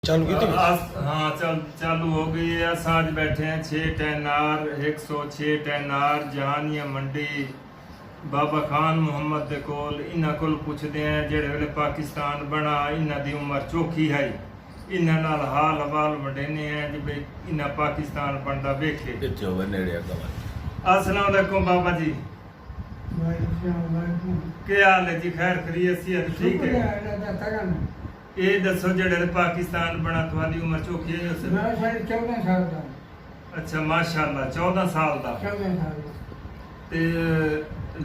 चालू की थी। हाँ चालू हो गई है। आज बैठे हैं 6 टैनार 106 टैनार जहानिया मंडी बाबा खान मुहम्मद दे कोल इन्हां कोल पुछदे हैं जेड़े वेले पाकिस्तान बना इन्हां दी उम्र चौखी है इन्हां नाल हाल हवाल वंडेने हैं जे भाई इन्हां पाकिस्तान बनदा वेखे इत्थे होवे नेड़े अगवा। अस्सलाम वालेकुम बाबा जी। क्या हाल है जी? खैर खैरियत सेहत ठीक है? ये दसो जेड़े पाकिस्तान बना तुम्हारी उम्र चौखी है उस मैं 14 साल का। अच्छा माशाल्लाह 14 साल दा 14 साल का। ते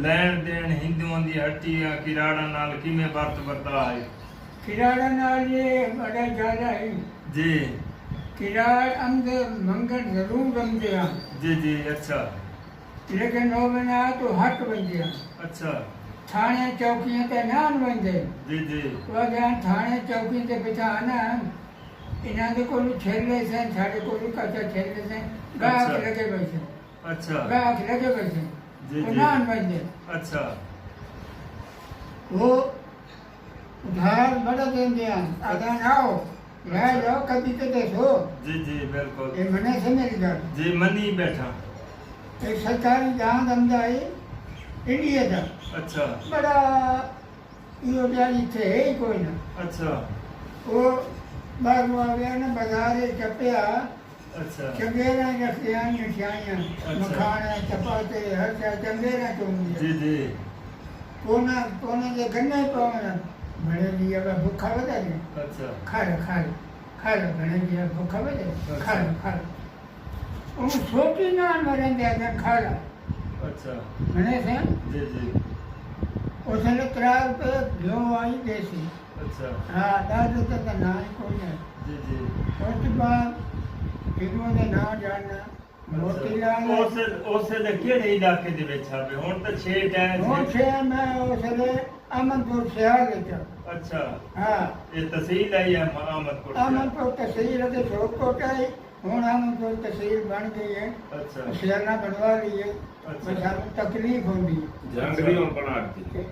लैन देन हिंदुओं दी हट्टियां किराड़ा नाल किवें वर्त वर्ता है? किराड़ा नाल ये बड़ा ज्यादा है जी किराड़ अंग मंगन जरूर बनते हैं जी जी। अच्छा लेकिन वो बना तो हक बनते हैं। अच्छा थाने चौकियां ते नान बनते जी जी। वो जान थाने चौकी ते बिठा ना इन्हां दे कोल छेले से साडे कोल कच्चा छेले से गाख अच्छा। लगे बैठे अच्छा गाख लगे बैठे जी वो जी। नान बनते अच्छा वो उधार बड़ा देंगे हैं अगर आओ रह जाओ कभी तो देखो जी जी बिल्कुल ये मने से मेरी गल जी मनी बैठा। एक सरकारी जहां धंधा है इंडिया का अच्छा बड़ा यो जारी थे ही कोई ना अच्छा वो बाग आ गया ना बाजार चपया अच्छा चंगेरा रखियां मिठाइयां मखाने चपाते हर चंगेरा जी चूंगी जी। कोना कोने के गन्ने पावना बड़े लिया का भूखा बता दे अच्छा खा लो बड़े लिया भूखा बता खा लो उन छोटी ना मरे दे खा लो अच्छा मैंने से जी जी। उसने 3 रुपये घ्यो आई देसी अच्छा हाँ 10 रुपये का ना ही कोई नहीं जी जी। उसके बाद इन्होंने ना जानना मोती लाल ਉਸੇ ਦੇ ਕਿਹੜੇ ਇਲਾਕੇ ਦੇ ਵਿੱਚ ਆਵੇ ਹੁਣ ਤਾਂ 6 ਟਾਈਮ वो छे मैं उसने अमनपुर शहर लेकर ਅੱਛਾ हाँ ਇਹ ਤਹਿਸੀਲ ਹੈ ਜਾਂ ਆਮਦਪੁਰ अमनपुर तहसील के छोटकोट है हूँ अमनपुर तहसील बन गई है ਅੱਛਾ शहरना बनवा रही है अच्छा। बस हमें तकलीफ होगी जंगली हम बना दी।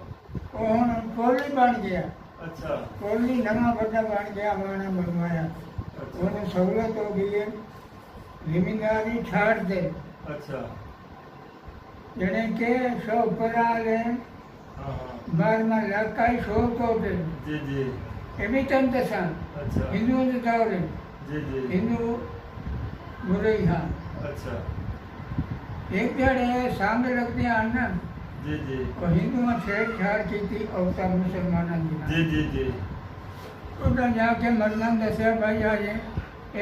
वो हूँ कोली बन गया ਅੱਛਾ कोली नवा बड़ा बन गया माना बनवाया अच्छा उन्हें सहूलत हो गई है जिम्मेदारी छाड़ दे अच्छा जने के सौ पराल है हाँ हाँ बार में लाकाई सौ को दे जी जी। ये भी तन दसा अच्छा हिंदुओं के दौर जी जी। हिंदू बुरे हाँ अच्छा एक जड़े सामने लगते हैं ना जी जी और हिंदुओं छेड़छाड़ की थी अवतार मुसलमानों की जी जी जी। उधर जाके मरना दसिया भाई आज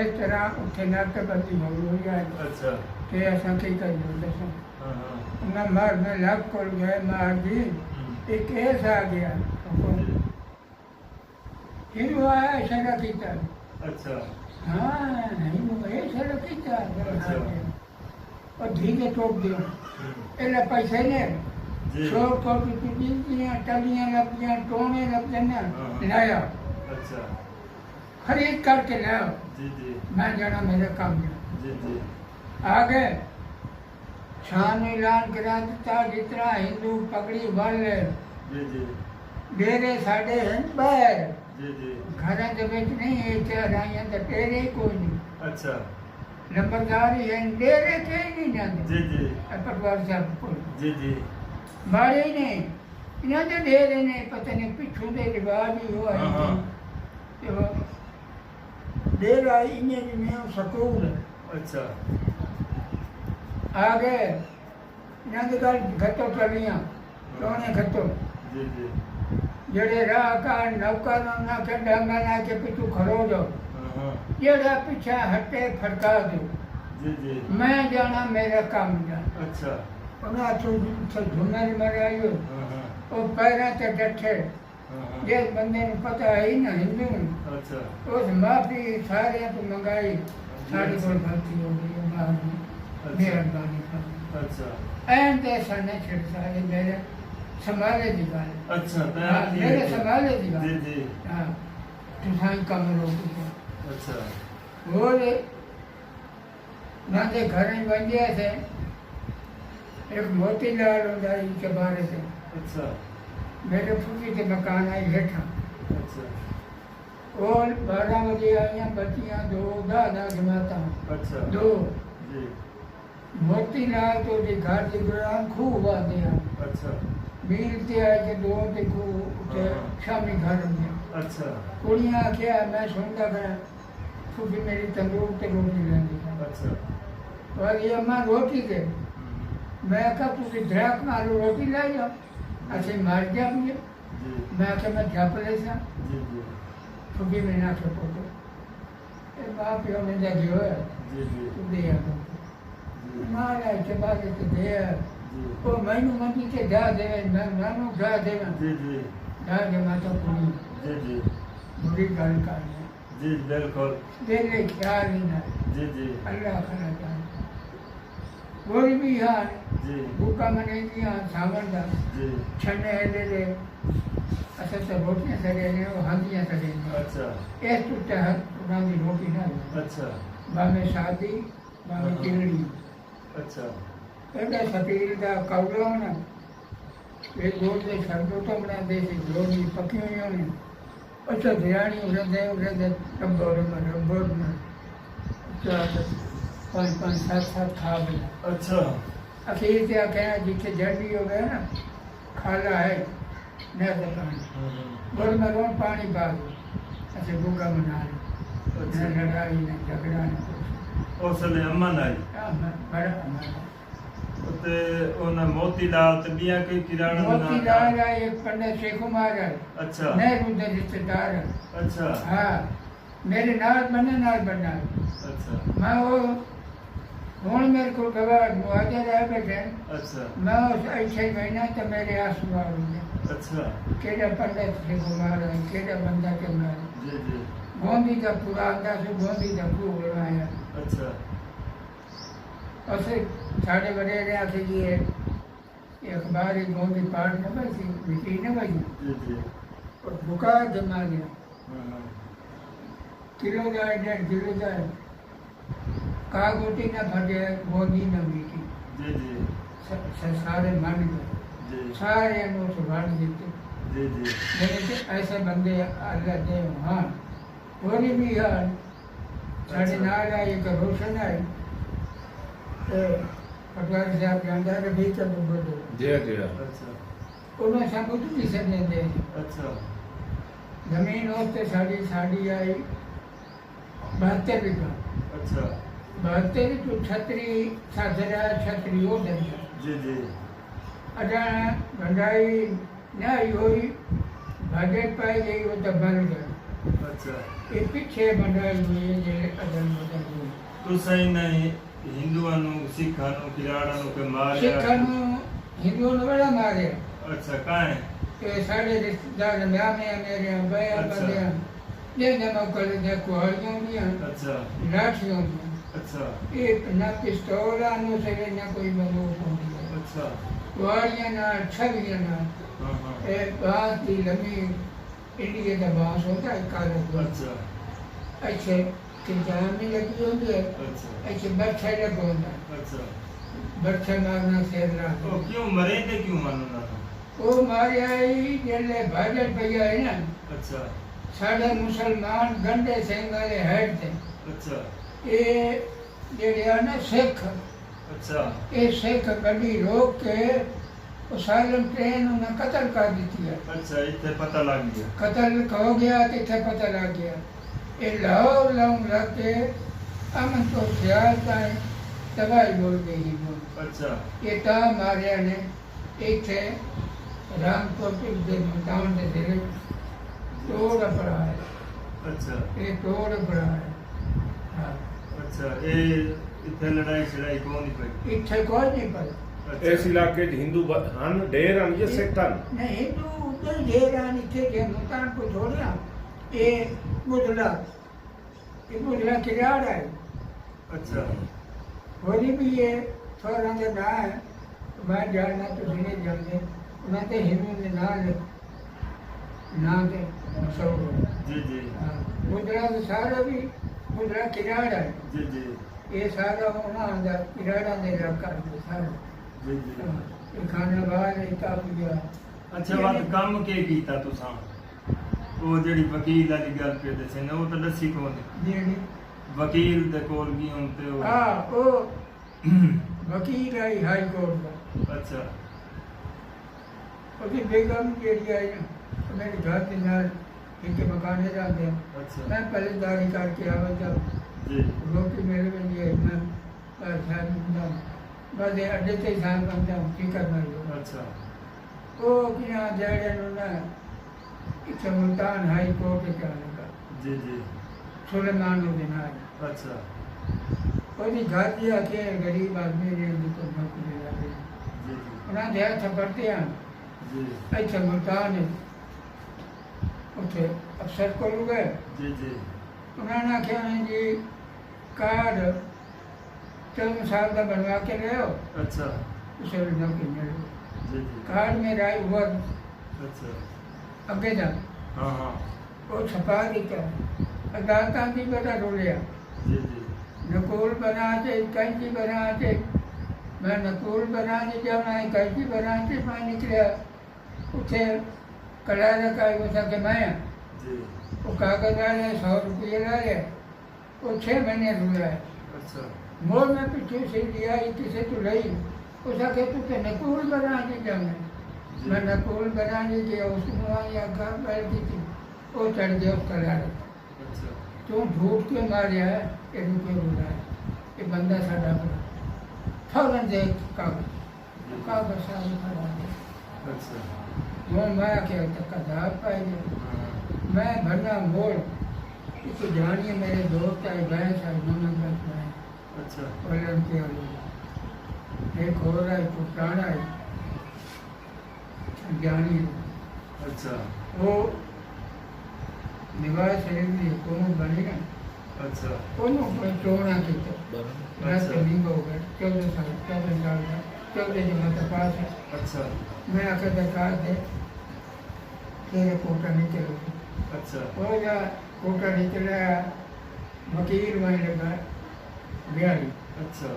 इस तरह उत्थे नाकेबंदी हो जाए अच्छा कि असां की कर दसा हाँ हाँ उन्हें मार में लग कर गए मार दी एक केस आ गया जी। हिंदू आया इशारा किया अच्छा हाँ हिंदू इशारा किया अच्छा। और धीरे टोक दिया એટલે પૈસા ને जी 100 કોટી ટીપિયા ટલિયા લપજ્યા ટોણે લપજ્યા ને हाँ। લાયા अच्छा खरीद करके लाओ जी जी मैं जाना मेरे काम में जी जी। आगे शाम ऐलान करा दिता जितना हिंदू पगड़ी बन ले जी जी डेरे साढ़े हैं बाहर जी जी। घर के बिच नहीं है चढ़ाइया तो डेरे ही कोई नहीं अच्छा नंबरदारी है डेरे के ही नहीं जाते जी जी पटवार साहब को जी जी। मारे ही नहीं इन्हें तो डेरे ने पता नहीं पिछू दे रिवाज ही हुआ हाँ हाँ है डेरा इन्हें में सकूल अच्छा आगे नंदगढ़ घटो टलियां टोने घटो जी जी जड़े राह का नौकर ना के डांगा ना के पिछू खड़ो दो हाँ हाँ जड़ा पीछा हटे फड़का दो जी जी। मैं जाना मेरा काम जा अच्छा उन्हें तो झुमर मरायो हाँ हाँ वो पैरा ते डठे हाँ हाँ जिस बंदे ने पता है ही ना हिंदू अच्छा उस माफी सारे तो मंगाई सारी को भर्ती हो गई माफी मेहरबानी कर अच्छा ऐन ते सने छिड़ सारे मेरे संभाले दी गाल अच्छा हाँ, मेरे संभाले दी जी गाल जी। हाँ तुसाई कम रोक अच्छा वो रे ना दे घर में बन गया थे एक मोतीलाल उदाई के बारे से अच्छा मेरे फूफी के मकान आई हेठा अच्छा और 12 बजे आईਆਂ ਬੱਚੀਆਂ 2 ਜਮਾਤਾਂ ਅੱਛਾ 2 ਜੀ ਮੋਤੀ ਲਾਲ ਤੋਂ ਦੇ ਘਰ ਦੇ ਦੌਰਾਨ ਖੂਬ ਆਉਂਦੇ ਆ ਅੱਛਾ ਮੀਲ ਤੇ ਆ ਕੇ 2 ਤੇ ਖੂਬ ਉੱਤੇ ਸ਼ਾਮੀ ਘਰ ਹੁੰਦੇ ਆ ਅੱਛਾ ਕੁੜੀਆਂ ਆਖਿਆ ਮੈਂ ਸੁਣਦਾ ਪਿਆ ਫੁੱਫੀ ਮੇਰੀ ਤੰਦੂਰ ਤੇ ਰੋਟੀ ਲੈਂਦੀ ਹੈ ਅੱਛਾ और ये अम्मा रोटी दे मैं कहा तुझे ड्रैक मारो रोटी ले जाओ अच्छे मार गया मुझे ਜੀ मैं आख्या मैं झप ले सा ਜੀ ਜੀ फुगी में ना के पोतो ए बाप यो में जा गयो है ਜੀ ਜੀ तू दे आ ਜੀ मारा के बाद तो दे ਜੀ ओ मैनू मंदी के जा दे मैं नानू जा दे ਜੀ ਜੀ जा के माता पूरी ਜੀ ਜੀ बुरी गल कर ਜੀ ਬਿਲਕੁਲ दे ले ख्याल ही ना ਜੀ ਜੀ अल्लाह खरा जाने गोरी भी हार ਜੀ भूखा मने की हां सावन दा ਜੀ छन्ने ले अच्छा तो रोटियां सड़े ने वो हंदियां सड़े ने ਅੱਛਾ इस टूटा है उन्हां दी रोटी ना ਅੱਛਾ बामे शादी बामे चिलड़ी ਅੱਛਾ एडा फकीर दा कौलो ना ये गोल दे शब्दों तो बना दे सी जो भी पकी हुई ने अच्छा ध्यानी उरे दे टंबोर में अच्छा 5 7 खा गया ਅੱਛਾ अखीर से कहना जिथे जड़ भी हो गया ना खाला है न दुकान गोल में रोन पानी पा दो अच्छा भूखा मना लो न लड़ाई न झगड़ा न कुछ ਉਸ ਲਈ ਅਮਨ ਆਈ बड़ा हमारा ਤੇ ਉਹਨਾਂ ਮੋਤੀ ਲਾਲ ਤੇ ਬੀਆਂ ਕੋਈ ਕਿਰਾਣਾ मोती लाल है एक पंडित शेख कुमार है ਅੱਛਾ नेहरू दे रिश्तेदार है ਅੱਛਾ हाँ मेरे नाल बनना ਅੱਛਾ मैं वो हूँ मेरे को गवाह मुआवजा रह बैठे ਅੱਛਾ मैं उस ऐसे महीना तो मेरे आंसू आ गए ਅੱਛਾ केड़ा पंडित से कुमार है केड़ा बंदा के मार ਜੀ ਜੀ गोंदी का पूरा अंदाज से गोंदी का खूब बनाया ਅੱਛਾ और फिर साढ़े बड़े रहा थे जी अखबार ही गोंदी पाठ न बची बिक्री न बची ਜੀ ਜੀ और बुखार जमा गया ਹਾਂ ਹਾਂ किलो जाए 1.5 किलो जाए का गोटी न फटे गोंदी न मीठी ਜੀ ਜੀ सारे मान गए ਜੀ सारे नो सुभान देते ਜੀ ਜੀ मेरे से ऐसे बंदे अल्लाह दे हाँ गोली भी यार साढ़े नाल आई एक रोशन आई तो पटवारी साहब जानदा रही तब बोलो जय जय ਅੱਛਾ उन्होंने सबूत भी से दे ਅੱਛਾ जमीन होते साड़ी आई 72 बीघा ਅੱਛਾ 72 तो छतरी साधरा छतरी हो दरिया ਜੀ ਜੀ अजा भंडाई न हुई बजट पाई गई वो तो बन गया ਅੱਛਾ ये पीछे भंडाई हुई है जे अदन बदल हुई ਤੁਸੀਂ ਨਹੀਂ ਹਿੰਦੂਆਂ ਨੂੰ ਸਿੱਖਾਂ ਨੂੰ ਕਿਰਾੜਾ ਨੂੰ ਕਿ ਮਾਰਿਆ सिखा हिंदुओं ने बड़ा मारे ਅੱਛਾ ਕਾਹੇ कि साढ़े रिश्तेदार ब्याह में मेरे बया अच्छा। बंदे ये जमा कर दे कुहाड़ियों भी हैं ਅੱਛਾ लाठियों भी ਅੱਛਾ ये ना पिस्तौल आनो से ना कोई बंदूक होती है ਅੱਛਾ कुहाड़ियाँ ना छवियाँ ना ਹਾਂ ਹਾਂ ये बांस की लंबी इंडिया का बांस होता है काले को ਅੱਛਾ अच्छे किंचान में लगी होती है ਅੱਛਾ अच्छे बच्चे लगा होता है ਅੱਛਾ बच्चे मारना सेवना ਉਹ ਕਿਉਂ ਮਰੇ ਤੇ ਕਿਉਂ ਮੰਨਣਾ वो मारे आई जेले भाजपा भैया है ना ਅੱਛਾ साढ़े मुसलमान गंडे सिंह वाले हेड थे ਅੱਛਾ ये जेड़े आ ना सिख ਅੱਛਾ ये सिख गड्डी रोक के वो साइलेंट ट्रेन उन्हें कत्ल कर दी है ਅੱਛਾ ਇੱਥੇ ਪਤਾ ਲੱਗ ਗਿਆ कत्ल हो गया तो इतने पता लग गया ये लाहौर लाऊं लग के अमन तो ख्याल ताए तबाही बोल गई वो ਅੱਛਾ ये ता मारिया ने इतने रामपुर के टाउन के दिल तोड़ पड़ा है ਅੱਛਾ ये तोड़ पड़ा है हाँ ਅੱਛਾ ਇਹ ਇੱਥੇ ਲੜਾਈ ਛੜਾਈ ਕਿਉਂ ਨਹੀਂ ਪਈ इतने कोई नहीं पता ਇਸ ਇਲਾਕੇ 'ਚ ਹਿੰਦੂ ਹਨ ਢੇਰ ਹਨ ਜਾਂ ਸਿੱਖ ਹਨ नहीं हिंदू उधर ढेरानी थे कि मुल्तान को छोड़ना ये बुधला किराड़ है ਅੱਛਾ होली भी ये थोड़ा का ना है मैं जानना तो नहीं जानते मैं तो हिंदू ने ना के मशहूर ਜੀ ਜੀ बुधला तो सारा भी बुधला किराड़ है ਜੀ ਜੀ ये सारा होना आंदा किराड़ा ने रखा है सारा ਜੀ ਜੀ ये खाना बाहर है काफी गया ਅੱਛਾ ਬਾਤ ਕੰਮ ਕੀ ਕੀਤਾ ਤੁਸੀਂ ਉਹ ਜਿਹੜੀ ਵਕੀਲ ਵਾਲੀ ਗੱਲ ਕਰਦੇ ਸੀ ਨਾ ਉਹ ਤਾਂ ਦੱਸੀ ਕੋਲ ਜਿਹੜੀ ਵਕੀਲ ਦੇ ਕੋਲ ਵੀ ਹੁਣ ਤੇ ਉਹ ਉਹ ਵਕੀਲ ਆਈ ਹਾਈ ਕੋਰਟ ਦਾ ਅੱਛਾ ਉਹਦੀ ਬੇਗਮ ਜਿਹੜੀ ਆਈ ਨਾ ਉਹ ਮੇਰੇ ਘਰ ਦੇ ਨਾਲ इनके मकान में जाते हैं अच्छा मैं पहलेदारी करके आवा जब जी रोटी मेरे में ये मैं बस ये अड्डे से इंसान बनता हूँ ठीक करना है अच्छा वो कि यहाँ जाए ना इतना मुल्तान हाई कोर्ट के आने का जी जी सुलेमान उद्दीन अच्छा वो जी घर दिया के गरीब आदमी ने उनको नौकरी दिला दी जी जी उन्हें दिया था पढ़ते हैं जी अच्छा मुल्तान ਉੱਥੇ ਅਫਸਰ ਕੋਲ ਗਏ जी जी ਉਹਨਾਂ ਨੇ ਆਖਿਆ ਨੇ ਜੀ ਕਾਰਡ 14 ਸਾਲ ਦਾ ਬਣਵਾ ਕੇ ਲਿਆਓ अच्छा ਉਸੇ ਵੇਲੇ ਨੌਕਰੀ ਮਿਲ जी जी ਕਾਰਡ ਮੇਰਾ ਹੁਆ अच्छा ਅੱਗੇ ਜਾ हाँ हाँ ਉਹ ਛਪਾ ਦਿੱਤਾ ਅਦਾਲਤਾਂ ਦੀ ਬੜਾ ਰੋਲਿਆ जी जी ਨਕੂਲ ਬਣਾ ਕੇ ਕੈਂਚੀ ਬਣਾ ਕੇ ਮੈਂ ਨਕੂਲ ਬਣਾ ਕੇ ਜਾਣਾ ਹੈ ਕੈਂਚੀ ਬਣਾ ਕੇ ਮੈਂ ਨਿਕਲਿਆ ਉੱਥੇ कला का वो कि मैं जी वो कागज आ रहे 100 रुपये ला रहे वो 6 महीने रुआ है अच्छा मोड़ में पीछे से लिया किसे तो लई उस आके तू के नकूल बना के जाना मैं नकूल बनाने गया उसमें या घर बैठ की थी वो चढ़ गया उस कला अच्छा तू झूठ के मारे है ये रुपये रुला है ये बंदा साडा बड़ा फौरन देख कागज सारे खड़ा है अच्छा वो मैं के कदा पाएगी हाँ मैं भरना मोड़ इसको जानिए मेरे दोस्त आए भैंस आए नमक रखना है अच्छा पलट के आलू एक हो रहा है पुराना है जानिए अच्छा वो निवास शरीर में कौन बनेगा अच्छा कौन चोना की तो रात अच्छा। लिंग हो गए 14 साल का 14 जमा का पास है अच्छा मैं आकर दरखास्त दे तेरे कोटा नहीं चलोगी अच्छा हो जा कोटा नहीं चला वकील वहीं लगा बिहारी अच्छा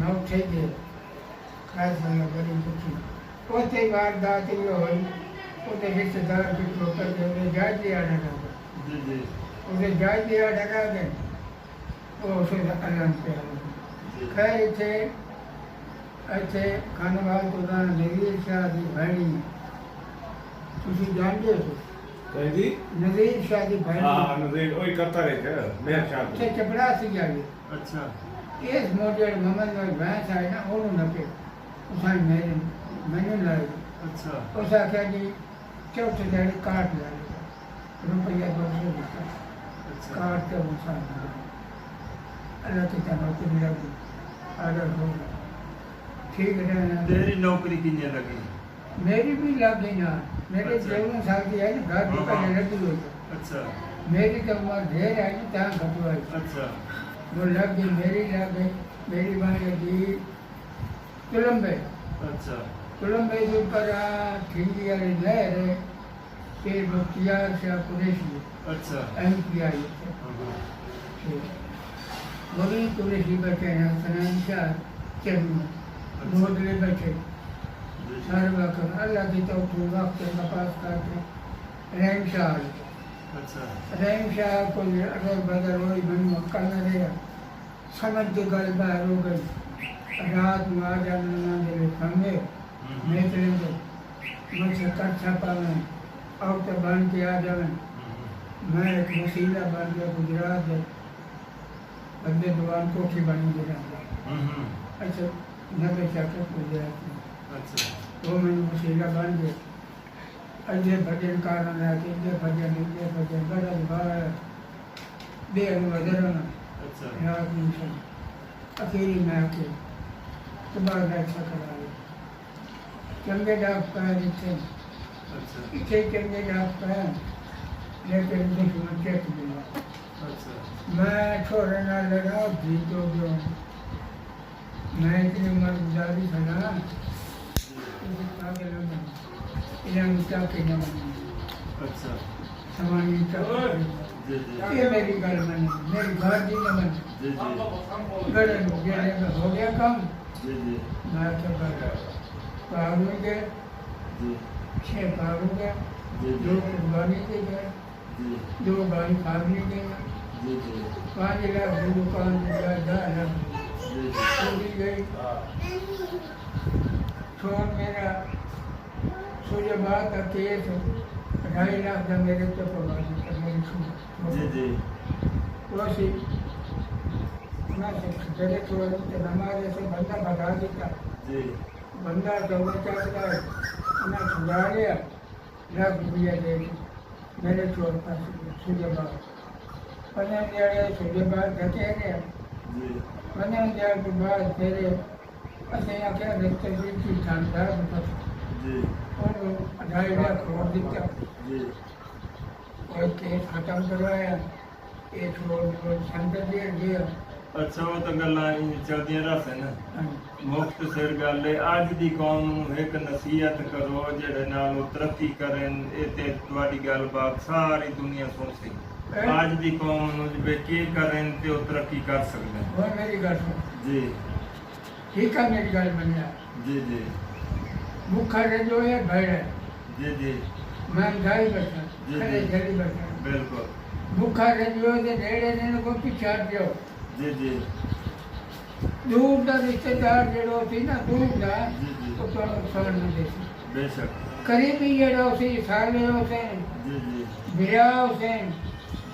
नौ थे गए खास वाला बड़ी दुखी पोते वारदात ये हुई उसे रिश्तेदार की ठोकर के उन्हें जांच दिया लगा जी जी उसे जांच दिया लगा के वो उसे अल्लाह पे जी खैर थे अच्छे खानवाल को दान नजीर शाह की भाई तुझे जानते हो कहदी नजीर शाह की भाई हाँ नजीर ओए करता रहे मैं शाम से चपड़ा से जाए अच्छा इस मॉडल मोहम्मद में भैंस आए ना और न पे उसाई मैंने लाई अच्छा उस आख्या जी चौथे दिन काट ला रुपया 200 रुपया अच्छा काट के उसा अल्लाह की तरफ से लगी आदर हो ठीक रहना तेरी नौकरी कितने लगी मेरी भी लग गई ना मेरे अच्छा। 13 साल की है ना घर की हाँ, पहले हाँ। लगी हुई अच्छा मेरी तो उम्र ढेर है ना तहाँ घटवाई अच्छा वो लग गई मेरी माँ लगी कोलंबे अच्छा कोलंबे के ऊपर खिंडी वाली लहर है फिर मुख्तियार शाह कुरैशी अच्छा MP आई हाँ, हाँ। वही कुरैशी बैठे हैं सनान शाह चंद मोदले बैठे जी, जी। सारे वक्त अल्लाह की तो वक्त नपास करते रैम शाह आए। अच्छा रैम शाह को अगर बदल हो मन मक्का न रहेगा समझ के गल बाहर हो गई रात में आ जाना मेरे खंगे मैं चलेंगे मुझसे कट छपा में और तो बन के आ जाए मैं एक वसीला बन गया गुजरात में बंदे दुआन कोठी बनी गिरा अच्छा नबे चाकर गुजरात में अच्छा वो मैंने वसीला बन गया अजय भजन कारण है कि ये भजन बड़ा बार दे वजन अच्छा रात में अकेली में आके सुबह अच्छा करा ली चंगे डाक पाए थे अच्छा इसे चंगे डाक पाए लेकिन दुश्मन चेक मिला अच्छा मैं छोड़े ना लगा जीत हो गया मैं इतनी उम्र गुजारी था ना आगे लगा इन्हें क्या कहना अच्छा समानी क्या जी जी ये मेरी गल मन मेरी बात जी न मन जी जी गले हो गया कम जी जी मैं तो पारूंगे जी 6 पारूंगे जी दो जी कुर्बानी के गए जी 2 गाड़ी खाने गई, जी जी 5 लाख की दुकान में 10 लाख जी चली गई। छोड़ मेरा सूर्यबाद का केस 2.5 लाख का मेरे पे पड़ा मेरी जी जी वो सी ना जगह छोड़ के नमाज से बंदा भगा देता, जी बंदा दौड़ चढ़ता है ना छुड़ा लिया, लाख रुपया दे दी मेरे छोड़ पास सूर्यबाद 15 दिहाड़े सूर्यबाद धके गया। जी 15 दिहाड़े के बाद फिर असें आख्या रिश्ते की शानदार जी और 2.5 लाख और दिता जी और केस खत्म करवाया। ये छोड़ संत दे गया। अच्छा वो तो गल्लां चलदियां रहसे ना मुख्तसर गल है अज दी कौम नूं एक नसीहत करो जेड़े नाल ਉਹ तरक्की करें ਇਹ ਤੇ ਤੁਹਾਡੀ ਗੱਲਬਾਤ ਸਾਰੀ ਦੁਨੀਆ ਸੁਣ ਸੀ ਅੱਜ ਦੀ ਕੌਮ ਨੂੰ ਜਿਵੇਂ ਕੀ ਕਰਨ ਤੇ ਉਹ ਤਰੱਕੀ ਕਰ ਸਕਦੇ ਨੇ और मेरी गल सुन, जी ठीक है मेरी गल मनिया, जी जी भूखा रह जो है भय है, जी जी महंगाई बैठा जी, खड़े जी। जड़ी बैठा बिल्कुल भूखा रह जो है नेड़े ने को पिछा दियो। जी जी दूर का रिश्तेदार जड़ो सी ना दूर का जी, जी। तो नुकसान न देसी बेशक करीबी जड़ो सी साले हुसैन जी जी बिरा हुसैन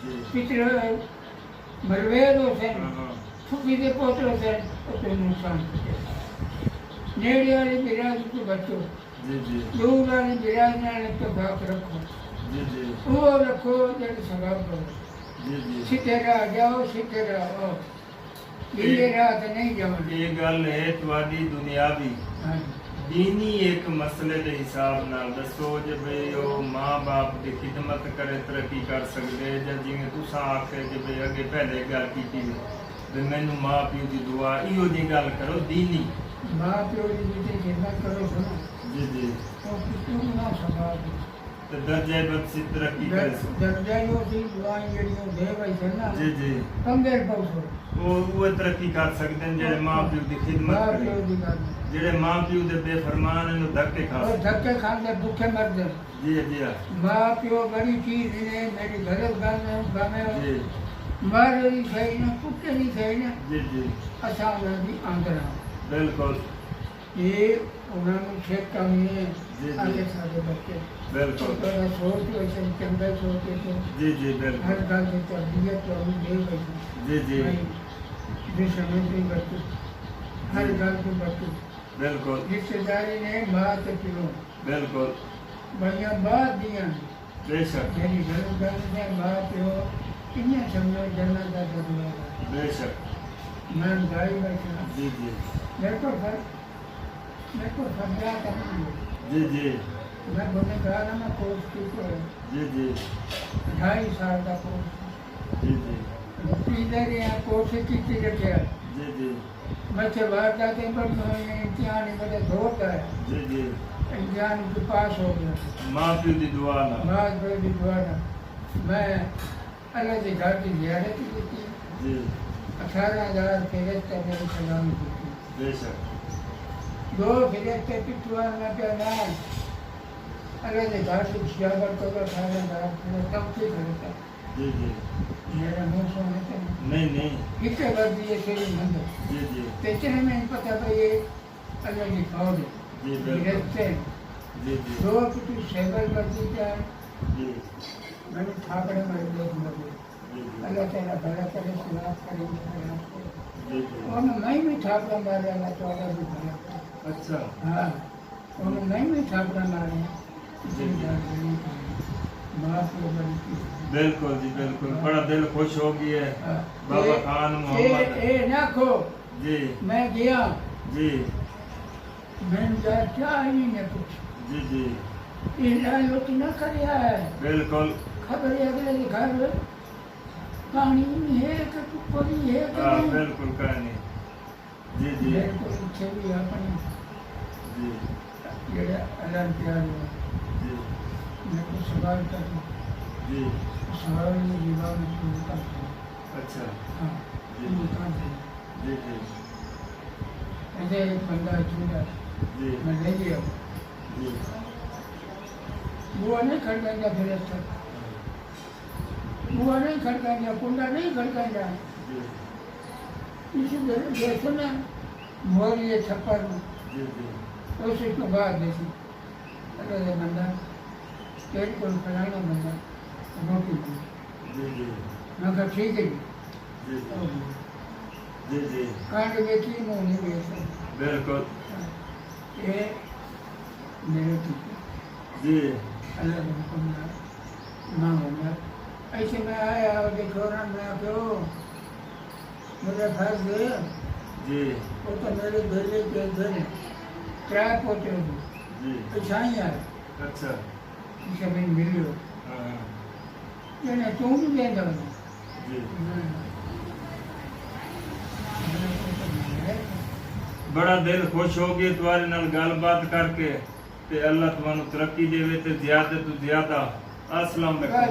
जी पिछले मलवेद हुसैन हाँ फुफी के पोते हुसैन तो नुकसान नेड़े वाली बिराज को बचो, जी जी दूर वाली बिराज ने तो बात रखो, जी जी वो रखो जड़ सवाब करो, जी जी सीधे राह जाओ सीधे राह आओ, लीले राह तो नहीं जाओ। ये गल है ਤੁਹਾਡੀ ਦੁਨਿਆਵੀ हाँ दीनी एक मसले के हिसाब नाल दसो जे भई ओ मां बाप की खिदमत करे तरक्की कर सकदे ਜਾਂ ਜਿਵੇਂ ਤੁਸੀਂ ਆਖੇ ਜੇ ਭਈ ਅੱਗੇ ਪਹਿਲੇ ਗੱਲ ਕੀਤੀ ਵੀ ਮੈਨੂੰ ਮਾਂ ਪਿਓ ਦੀ ਦੁਆ ਇਹੋ ਜੀ ਗੱਲ ਕਰੋ दीनी माँ प्यो की जितनी खिदमत करो सुनो जी जी तो कितनी ना सवाब तो दर्जे बद से तरक्की करे सो दर्जाइयों की दुआएं जड़ियों दे भाई थे ना जी जी कम देर पहुंचो वो तरक्की कर सकते हैं जेड़े मां प्यो की माँ खिदमत प्यो करे की बात जेड़े मां प्यो दे बेफरमान हैं धक्के खा और धक्के खाते भूखे मर जाए। जी जी हाँ माँ प्यो बड़ी चीज ने मेरी घर गाने जी मर रही सही ना कुत्ते नहीं सही ना जी जी असा उन्होंने आंदरा बिल्कुल ये उन्होंने खेत कमी है जी, आगे जी। सारे बच्चे तो बिल्कुल थोड़ा सोच वैसे चंगा सोचते थे जी जी हर बिल्कुल गल की तरबियत तो अभी दे गई जी जी जो समझते बच्चे हर गल को बच्चे बिल्कुल रिश्तेदारी ने बात पियो बिल्कुल बढ़िया बात दिया बेशक मेरी गल ने बात पियो किन्ने समझो जन्नत का दरवाजा बेशक मैं गाड़ी बैठा जी जी मेरे को फंसा करना जी जी मैं बोलने कहा ना मैं कोर्स की तो जी जी 2.5 साल का कोर्स जी जी इधर यहाँ कोर्स की रखे जी जी बच्चे बाहर जाते हैं पर इम्तिहान ही बड़े धोता है जी जी इम्तिहान के पास हो गया मां प्यो की दुआ ना बाद में भी दोबारा मैं अल्लाह की घर की ज़ियारत की थी जी 18,000 फेरिस्त मेरे सलाम की थी बेशक 2 फेरिस्त पिछुआ में कहना अल्लाह के घर से सियाबर को 18,000 तब से खरीदा जी जी मेरा मुंह सोने से नहीं नहीं कितने बार दिए तेरी मंदिर जी जी इतने में नहीं पता भाई ये अल्लाह की फौज है जी बिल्कुल गिरफ्ते जी जी 2 कुछ सेबल बची क्या जी मैंने थापड़े मार दिए मुझे जी जी अल्लाह तेरा भला करे सलाह करे सलाह करे जी जी और मैं भी थापड़ा मारे अल्लाह ताला भी भला करे अच्छा हाँ और मैं भी थापड़ा मारे जी, जी। माँ को बड़ी चीज़। बिल्कुल जी बिल्कुल बड़ा दिल खुश हो गया है हाँ। बाबा ए- खान ए मोहम्मद ना खो जी मैं गया जी मैंने जा क्या ही नहीं कुछ जी जी इलाज होती ना कर है बिल्कुल खबर है अगले के घर में कहानी नहीं है कि तू कोई है कि हाँ नहीं बिल्कुल कहानी जी जी मेरे को इच्छा भी अपनी जी जेड़ा अल्लाह प्यार है जी मैं को सवाल कर जी सवाल में जीवन में सुनता हूँ अच्छा हाँ जी ये काम है जी जी ऐसे एक बंदा चुना जी मैं ले गया जी वो नहीं खरीदेगा फिर अच्छा बुआ नहीं खड़काएंगे, कुंडा नहीं खड़काएंगे। जी इसी देखो ना मोर ये छप्पर में जी जी उसी को बात देखी। अरे बंदा पेट को फलाना बंदा रोटी दी। जी जी मैं कहा ठीक है जी जी जी कांड बेची मुँह नहीं बेचा। बिल्कुल ये मेरे ठीक जी अल्लाह का हुक्म है, मांगूंगा। ऐसे में आया और देखो ना मैं क्यों मेरा घर गए जी वो तो मेरे बेले के घर किराए पोते हो जी अच्छा ही आए अच्छा जमीन मिली हो हाँ यानी तू भी दे दो जी बड़ा दिल खुश हो गया तुम्हारे नाल गलबात करके ते अल्लाह तुम्हानू तरक्की देवे ते ज्यादा तो ज्यादा अस्सलाम वालेकुम।